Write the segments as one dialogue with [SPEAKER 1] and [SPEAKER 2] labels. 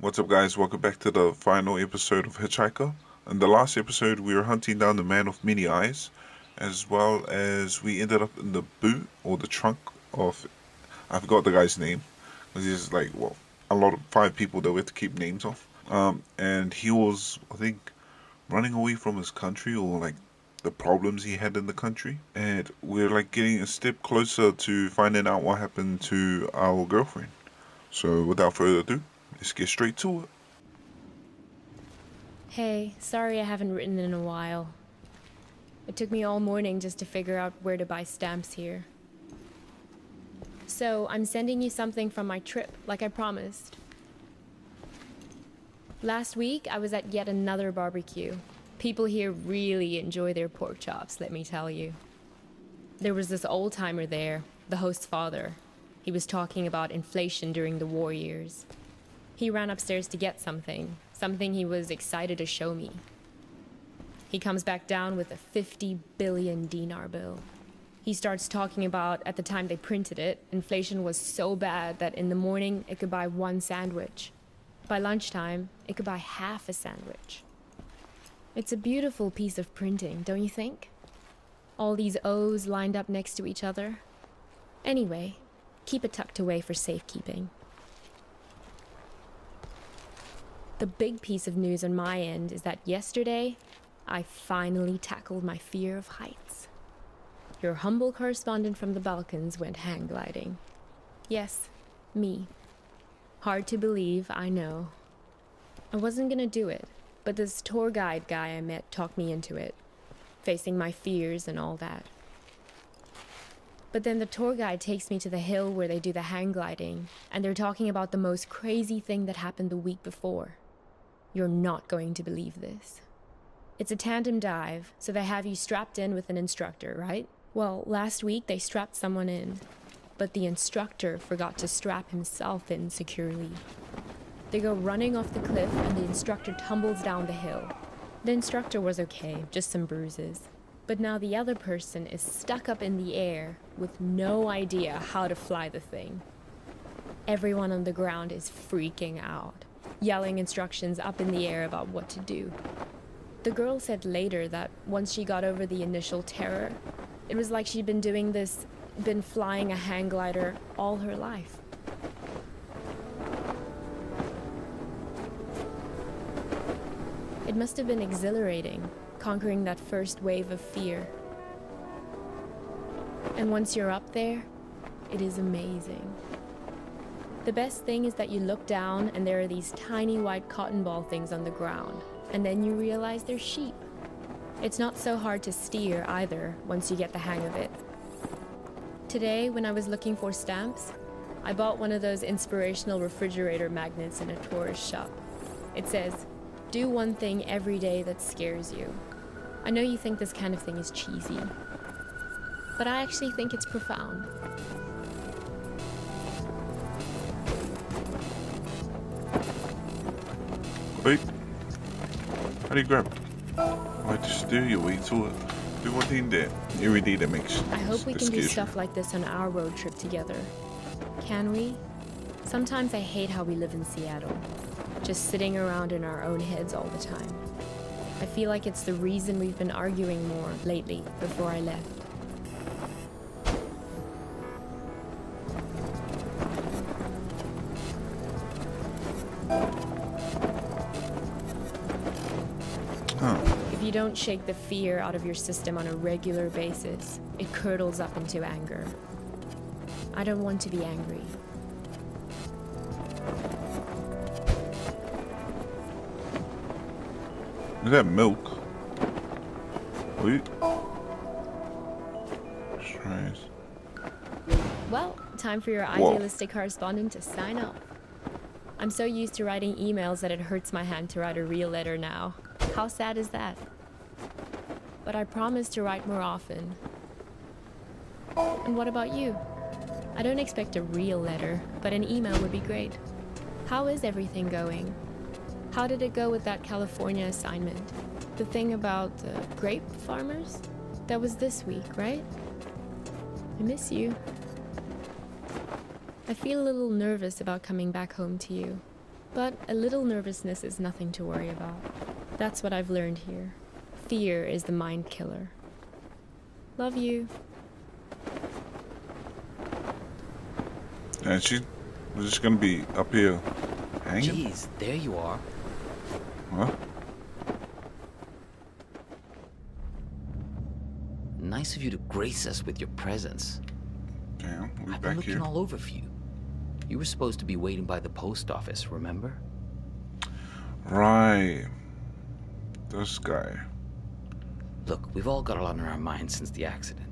[SPEAKER 1] What's up, guys? Welcome back to the final episode of Hitchhiker. In the last episode, we were hunting down the man with many eyes, as well as we ended up in the boot or the trunk of, I forgot the guy's name, because there's like, well, a lot of 5 people that we have to keep names of. And he was, I think, running away from his country or like the problems he had in the country. And we're like getting a step closer to finding out what happened to our girlfriend. So without further ado, let's get straight to it.
[SPEAKER 2] Hey, sorry I haven't written in a while. It took me all morning just to figure out where to buy stamps here. So, I'm sending you something from my trip, like I promised. Last week, I was at yet another barbecue. People here really enjoy their pork chops, let me tell you. There was this old-timer there, the host's father. He was talking about inflation during the war years. He ran upstairs to get something he was excited to show me. He comes back down with a 50 billion dinar bill. He starts talking about, at the time they printed it, inflation was so bad that in the morning it could buy 1 sandwich. By lunchtime, it could buy half a sandwich. It's a beautiful piece of printing, don't you think? All these O's lined up next to each other. Anyway, keep it tucked away for safekeeping. The big piece of news on my end is that yesterday, I finally tackled my fear of heights. Your humble correspondent from the Balkans went hang gliding. Yes, me. Hard to believe, I know. I wasn't gonna do it, but this tour guide guy I met talked me into it, facing my fears and all that. But then the tour guide takes me to the hill where they do the hang gliding, and they're talking about the most crazy thing that happened the week before. You're not going to believe this. It's a tandem dive, so they have you strapped in with an instructor, right? Well, last week they strapped someone in, but the instructor forgot to strap himself in securely. They go running off the cliff and the instructor tumbles down the hill. The instructor was okay, just some bruises. But now the other person is stuck up in the air with no idea how to fly the thing. Everyone on the ground is freaking out, yelling instructions up in the air about what to do. The girl said later that once she got over the initial terror, it was like she'd been flying a hang glider all her life. It must have been exhilarating, conquering that first wave of fear. And once you're up there, it is amazing. The best thing is that you look down and there are these tiny white cotton ball things on the ground, and then you realize they're sheep. It's not so hard to steer either once you get the hang of it. Today, when I was looking for stamps, I bought one of those inspirational refrigerator magnets in a tourist shop. It says, "Do one thing every day that scares you." I know you think this kind of thing is cheesy, but I actually think it's profound.
[SPEAKER 1] Wait, how do you grab it? I just steer your way to it. Do one thing that every day that makes.
[SPEAKER 2] I hope we can do stuff like this on our road trip together. Can we? Sometimes I hate how we live in Seattle, just sitting around in our own heads all the time. I feel like it's the reason we've been arguing more lately before I left. If you don't shake the fear out of your system on a regular basis, it curdles up into anger. I don't want to be angry.
[SPEAKER 1] Is that milk? Wait. Strange.
[SPEAKER 2] Well, time for your idealistic correspondent to sign off. I'm so used to writing emails that it hurts my hand to write a real letter now. How sad is that? But I promise to write more often. And what about you? I don't expect a real letter, but an email would be great. How is everything going? How did it go with that California assignment? The thing about grape farmers? That was this week, right? I miss you. I feel a little nervous about coming back home to you. But a little nervousness is nothing to worry about. That's what I've learned here. Fear is the mind killer. Love you.
[SPEAKER 1] And she was just gonna be up here hanging?
[SPEAKER 3] Jeez, there you are.
[SPEAKER 1] What?
[SPEAKER 3] Nice of you to grace us with your presence.
[SPEAKER 1] Damn, we're
[SPEAKER 3] I've been
[SPEAKER 1] back
[SPEAKER 3] looking
[SPEAKER 1] here.
[SPEAKER 3] all over for you. You were supposed to be waiting by the post office, remember?
[SPEAKER 1] Right. This guy.
[SPEAKER 3] Look, we've all got a lot on our minds since the accident.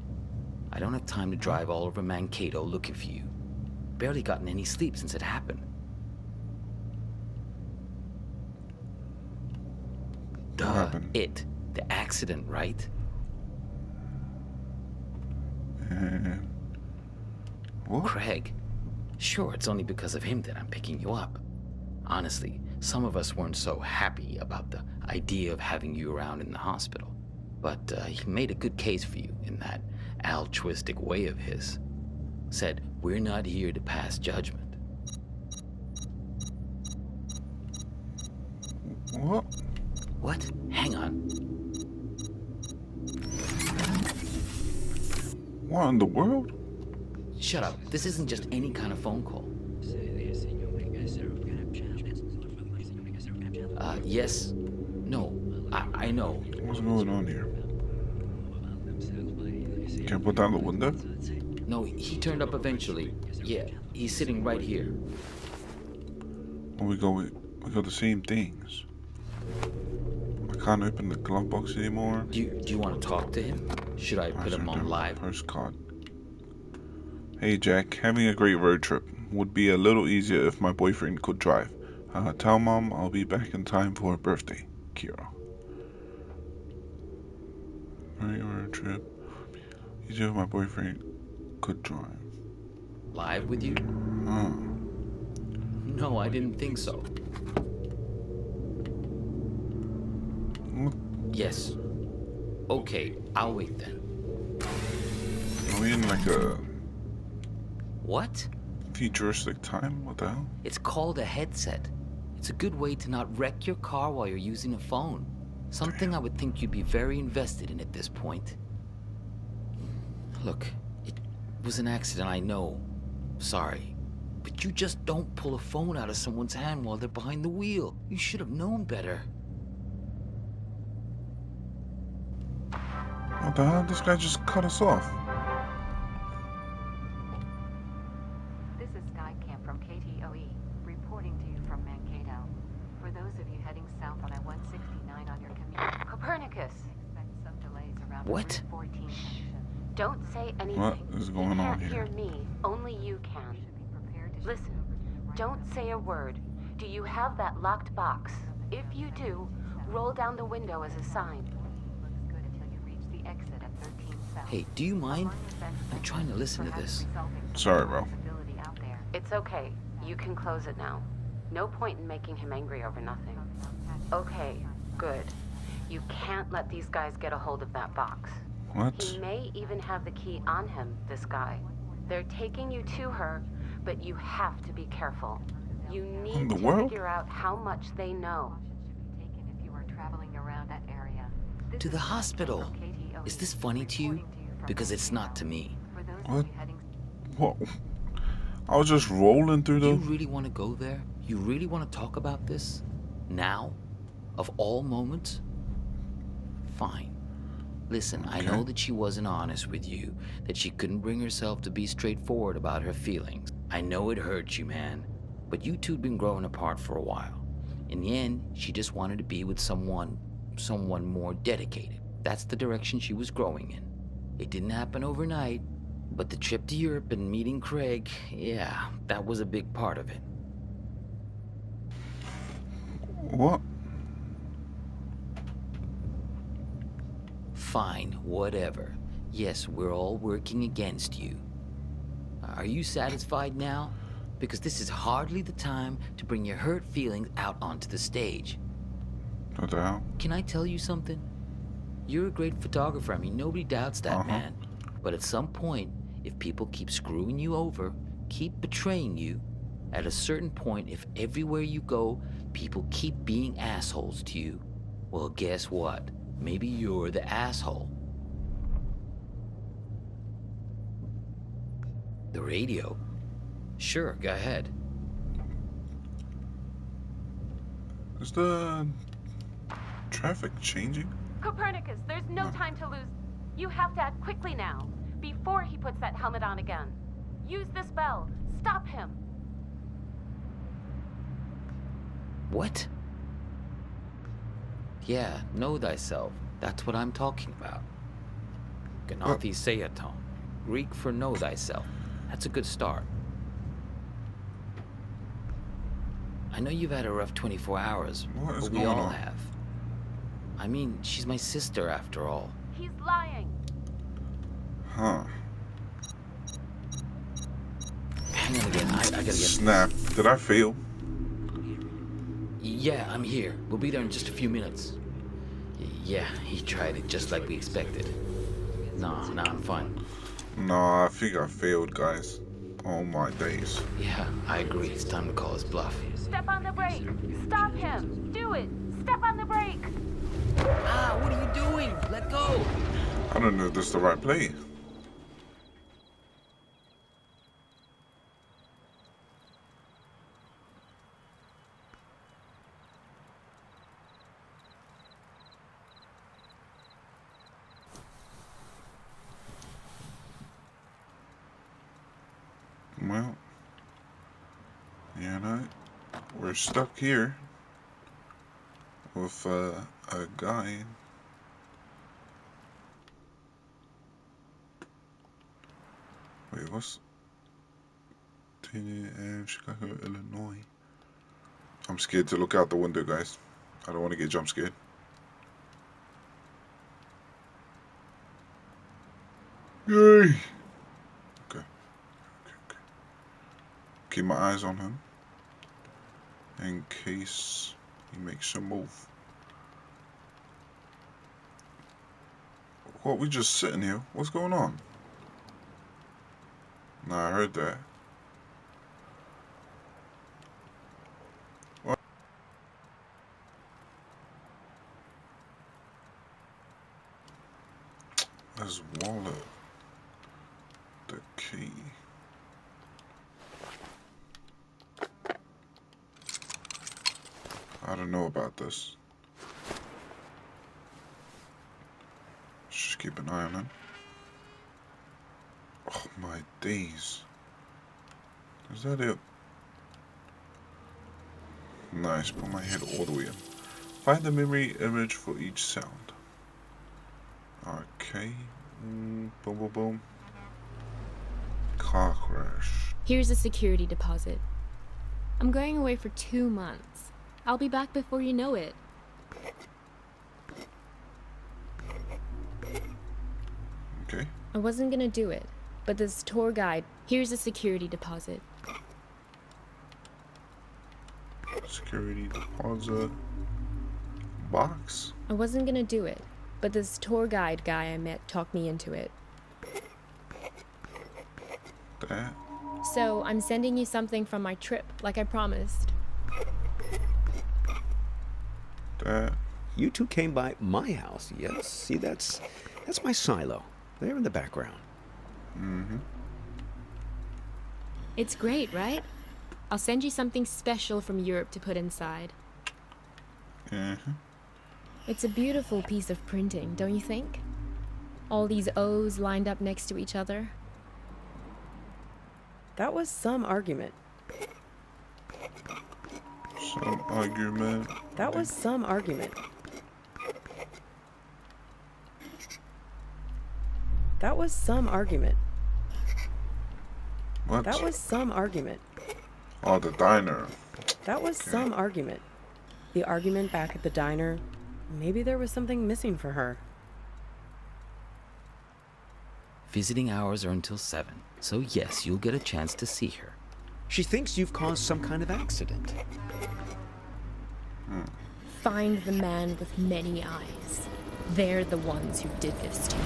[SPEAKER 3] I don't have time to drive all over Mankato looking for you. Barely gotten any sleep since it happened.
[SPEAKER 1] What happened?
[SPEAKER 3] The accident, right?
[SPEAKER 1] And what?
[SPEAKER 3] Craig. Sure, it's only because of him that I'm picking you up. Honestly, some of us weren't so happy about the idea of having you around in the hospital. But he made a good case for you in that altruistic way of his. Said, we're not here to pass judgment.
[SPEAKER 1] What?
[SPEAKER 3] What? Hang on.
[SPEAKER 1] What in the world?
[SPEAKER 3] Shut up. This isn't just any kind of phone call. Yes. No. I know.
[SPEAKER 1] What's going on here? Can't put down the window?
[SPEAKER 3] No, he turned up eventually. Yeah, he's sitting right here.
[SPEAKER 1] Well, we got the same things. I can't open the glove box anymore.
[SPEAKER 3] Do you want to talk to him? Should I put him on live?
[SPEAKER 1] Postcard. Hey Jack, having a great road trip. Would be a little easier if my boyfriend could drive. Tell Mom I'll be back in time for her birthday. Kira. Great road trip. Easier if my boyfriend could drive.
[SPEAKER 3] Live with you?
[SPEAKER 1] Oh.
[SPEAKER 3] No, I didn't think so.
[SPEAKER 1] What?
[SPEAKER 3] Yes. Okay, I'll wait then.
[SPEAKER 1] Are we in like a
[SPEAKER 3] What?
[SPEAKER 1] futuristic time? What the hell?
[SPEAKER 3] It's called a headset. It's a good way to not wreck your car while you're using a phone. Something I would think you'd be very invested in at this point. Look, it was an accident, I know. Sorry. But you just don't pull a phone out of someone's hand while they're behind the wheel. You should have known better.
[SPEAKER 1] What the hell? This guy just cut us off.
[SPEAKER 4] This is Sky Camp from KTOE, reporting to you from Mankato. For those of you heading south on I-169 on your commute, Copernicus! Expect some delays around
[SPEAKER 3] What?
[SPEAKER 4] Route 14 junction. Don't say anything.
[SPEAKER 1] What is going
[SPEAKER 4] you
[SPEAKER 1] on
[SPEAKER 4] can't
[SPEAKER 1] here?
[SPEAKER 4] hear me. Only you can. Listen, don't say a word. Do you have that locked box? If you do, roll down the window as a sign. Looks good until you reach the exit at 13 South.
[SPEAKER 3] Hey, do you mind? I'm trying to listen to this.
[SPEAKER 1] Sorry, bro.
[SPEAKER 4] It's okay. You can close it now. No point in making him angry over nothing. Okay, good. You can't let these guys get a hold of that box.
[SPEAKER 1] What?
[SPEAKER 4] He may even have the key on him, this guy. They're taking you to her, but you have to be careful. You need
[SPEAKER 1] the
[SPEAKER 4] to
[SPEAKER 1] world?
[SPEAKER 4] figure out how much they know.
[SPEAKER 3] To the hospital. Is this funny to you? Because it's not to me.
[SPEAKER 1] What? What? I was just rolling through
[SPEAKER 3] Do you
[SPEAKER 1] the...
[SPEAKER 3] really want to go there? You really want to talk about this? Now? Of all moments? Fine. Listen, I know that she wasn't honest with you, that she couldn't bring herself to be straightforward about her feelings. I know it hurts you, man, but you two'd been growing apart for a while. In the end, she just wanted to be with someone more dedicated. That's the direction she was growing in. It didn't happen overnight, but the trip to Europe and meeting Craig, yeah, that was a big part of it.
[SPEAKER 1] What?
[SPEAKER 3] Fine, whatever. Yes, we're all working against you. Are you satisfied now? Because this is hardly the time to bring your hurt feelings out onto the stage.
[SPEAKER 1] What the hell?
[SPEAKER 3] Can I tell you something? You're a great photographer. I mean, nobody doubts that, man. But at some point, if people keep screwing you over, keep betraying you, At a certain point, if everywhere you go, people keep being assholes to you, well, guess what? Maybe you're the asshole. The radio? Sure, go ahead.
[SPEAKER 1] Is the traffic changing?
[SPEAKER 4] Copernicus, there's no time to lose. You have to act quickly now, before he puts that helmet on again. Use this bell. Stop him.
[SPEAKER 3] What? Yeah, know thyself. That's what I'm talking about. Gnathi Seaton. Greek for know thyself. That's a good start. I know you've had a rough 24 hours,
[SPEAKER 1] What is
[SPEAKER 3] but we
[SPEAKER 1] going
[SPEAKER 3] all
[SPEAKER 1] on?
[SPEAKER 3] have. I mean, she's my sister after all.
[SPEAKER 4] He's lying.
[SPEAKER 1] Huh.
[SPEAKER 3] Hang on again, I gotta get...
[SPEAKER 1] Snap. Did I fail?
[SPEAKER 3] Yeah, I'm here. We'll be there in just a few minutes. Yeah, he tried it just like we expected. Nah, I'm fine.
[SPEAKER 1] Nah, I think I failed, guys. Oh my days.
[SPEAKER 3] Yeah, I agree. It's time to call his bluff.
[SPEAKER 4] Step on the brake. Stop him. Do it. Step on the brake.
[SPEAKER 3] Ah, what are you doing? Let go!
[SPEAKER 1] I don't know if this is the right play. Well, you know, we're stuck here with a guy. Wait, what's Chicago, Illinois? I'm scared to look out the window, guys. I don't want to get jump scared. Yay! Okay. Keep my eyes on him in case he makes a move. What, we just sitting here? What's going on? Nah, I heard that. What? His wallet. The key. I don't know about this. Just keep an eye on him. Oh my days. Is that it? Nice, put my head all the way in. Find the memory image for each sound. Okay. Boom, boom, boom. Car crash.
[SPEAKER 2] Here's a security deposit. I'm going away for 2 months. I'll be back before you know it.
[SPEAKER 1] Okay.
[SPEAKER 2] I wasn't gonna do it, but this tour guide, here's a security deposit.
[SPEAKER 1] Security deposit box.
[SPEAKER 2] I wasn't gonna do it, but this tour guide guy I met talked me into it.
[SPEAKER 1] That.
[SPEAKER 2] So I'm sending you something from my trip, like I promised.
[SPEAKER 1] That.
[SPEAKER 5] You two came by my house, yes? See, that's my silo. There in the background.
[SPEAKER 1] Mm-hmm.
[SPEAKER 2] It's great, right? I'll send you something special from Europe to put inside.
[SPEAKER 1] Mm-hmm.
[SPEAKER 2] It's a beautiful piece of printing, don't you think? All these O's lined up next to each other.
[SPEAKER 6] That was some argument.
[SPEAKER 1] Some argument.
[SPEAKER 6] That was some argument. That was some argument.
[SPEAKER 1] What?
[SPEAKER 6] That was some argument.
[SPEAKER 1] Oh, the diner.
[SPEAKER 6] That was some argument. The argument back at the diner. Maybe there was something missing for her.
[SPEAKER 3] Visiting hours are until 7, so yes, you'll get a chance to see her.
[SPEAKER 5] She thinks you've caused some kind of accident.
[SPEAKER 2] Find the man with many eyes. They're the ones who did this to me.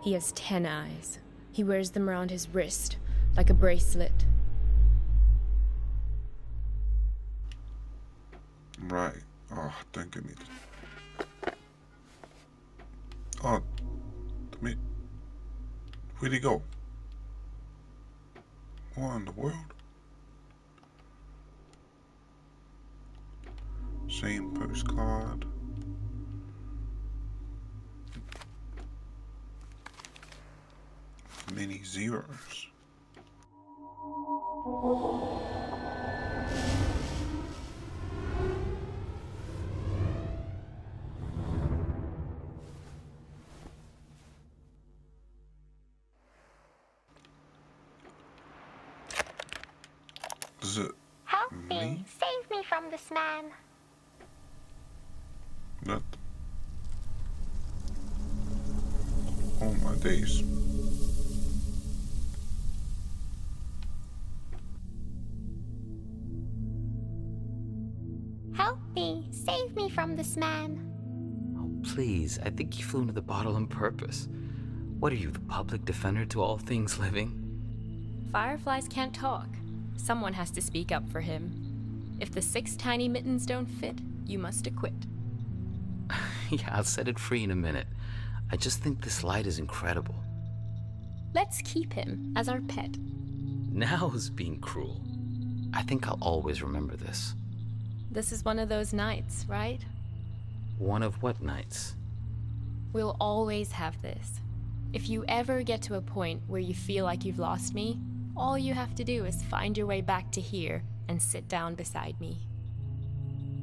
[SPEAKER 2] He has 10 eyes. He wears them around his wrist like a bracelet.
[SPEAKER 1] Right. Oh, don't give me that. Oh, where'd he go? What in the world? Same postcard. Many zeros. Is it
[SPEAKER 7] Help
[SPEAKER 1] me?
[SPEAKER 7] me! Save me from this man!
[SPEAKER 1] That? Oh my days.
[SPEAKER 7] Help me! Save me from this man!
[SPEAKER 3] Oh, please, I think you flew into the bottle on purpose. What are you, the public defender to all things living?
[SPEAKER 2] Fireflies can't talk. Someone has to speak up for him. If the 6 tiny mittens don't fit, you must acquit.
[SPEAKER 3] Yeah, I'll set it free in a minute. I just think this light is incredible.
[SPEAKER 2] Let's keep him as our pet.
[SPEAKER 3] Now is being cruel. I think I'll always remember this.
[SPEAKER 2] This is one of those nights, right?
[SPEAKER 3] One of what nights?
[SPEAKER 2] We'll always have this. If you ever get to a point where you feel like you've lost me, all you have to do is find your way back to here and sit down beside me.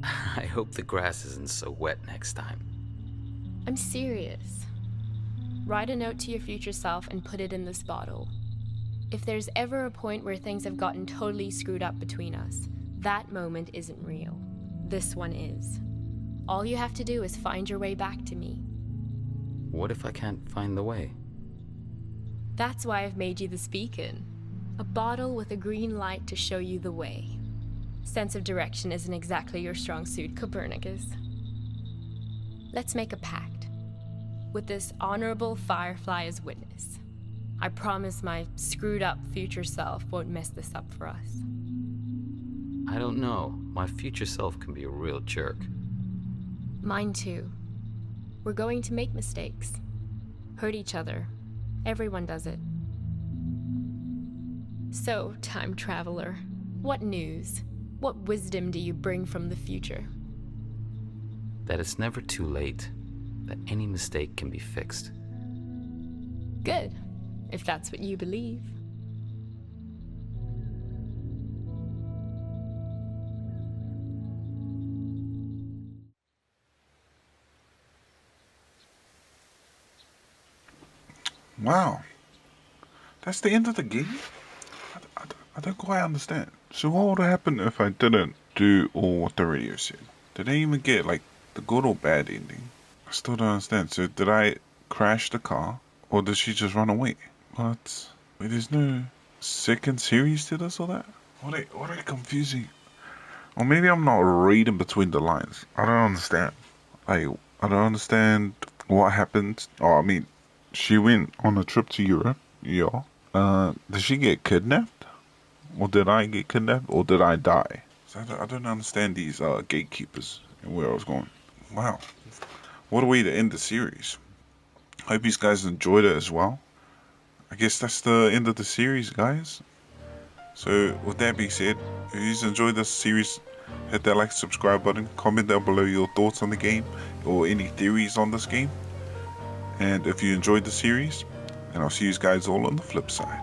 [SPEAKER 3] I hope the grass isn't so wet next time.
[SPEAKER 2] I'm serious. Write a note to your future self and put it in this bottle. If there's ever a point where things have gotten totally screwed up between us, that moment isn't real. This one is. All you have to do is find your way back to me.
[SPEAKER 3] What if I can't find the way?
[SPEAKER 2] That's why I've made you this beacon. A bottle with a green light to show you the way. Sense of direction isn't exactly your strong suit, Copernicus. Let's make a pact. With this honorable firefly as witness. I promise my screwed up future self won't mess this up for us.
[SPEAKER 3] I don't know. My future self can be a real jerk.
[SPEAKER 2] Mine too. We're going to make mistakes. Hurt each other. Everyone does it. So, time traveler, what news? What wisdom do you bring from the future?
[SPEAKER 3] That it's never too late. That any mistake can be fixed.
[SPEAKER 2] Good, if that's what you believe.
[SPEAKER 1] Wow. That's the end of the game? I don't quite understand. So what would happen if I didn't do all what the radio said? Did I even get, like, the good or bad ending? I still don't understand. So did I crash the car? Or did she just run away? What? Wait, there's no second series to this or that? What are confusing? Or maybe I'm not reading between the lines. I don't understand. Like, I don't understand what happened. Oh, I mean, she went on a trip to Europe. Yeah. Did she get kidnapped? Or did I get kidnapped? Or did I die? So I don't understand these gatekeepers and where I was going. Wow. What a way to end the series. Hope you guys enjoyed it as well. I guess that's the end of the series, guys. So with that being said, if you enjoyed this series, hit that like, subscribe button, comment down below your thoughts on the game or any theories on this game. And if you enjoyed the series, and I'll see you guys all on the flip side.